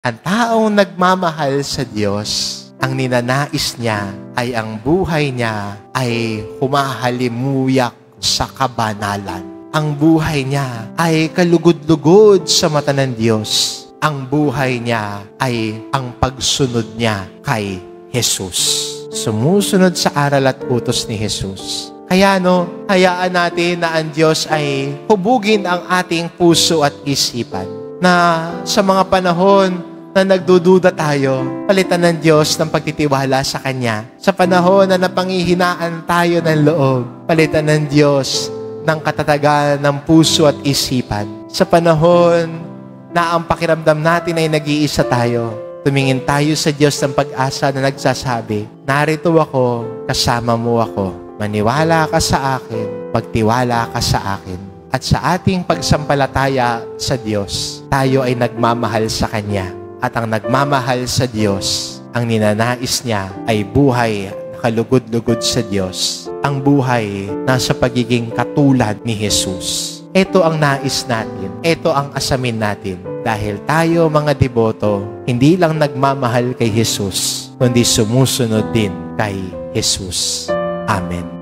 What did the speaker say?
Ang taong nagmamahal sa Diyos, ang ninanais niya ay ang buhay niya ay humahalimuyak sa kabanalan. Ang buhay niya ay kalugod-lugod sa mata ng Diyos. Ang buhay niya ay ang pagsunod niya kay Jesus. Sumusunod sa aral at utos ni Jesus. Kaya hayaan natin na ang Diyos ay hubugin ang ating puso at isipan. Na sa mga panahon na nagdududa tayo, palitan ng Diyos ng pagtitiwala sa Kanya. Sa panahon na napanghihinaan tayo ng loob, palitan ng Diyos ng katatagan ng puso at isipan. Sa panahon na ang pakiramdam natin ay nag-iisa tayo, tumingin tayo sa Diyos ng pag-asa na nagsasabi, narito ako, kasama mo ako. Maniwala ka sa akin, magtiwala ka sa akin. At sa ating pagsampalataya sa Diyos, tayo ay nagmamahal sa Kanya. At ang nagmamahal sa Diyos, ang ninanais niya ay buhay na kalugod-lugod sa Diyos. Ang buhay na sa pagiging katulad ni Jesus. Ito ang nais natin. Ito ang asamin natin. Dahil tayo mga deboto, hindi lang nagmamahal kay Jesus, kundi sumusunod din kay Jesus. Amen.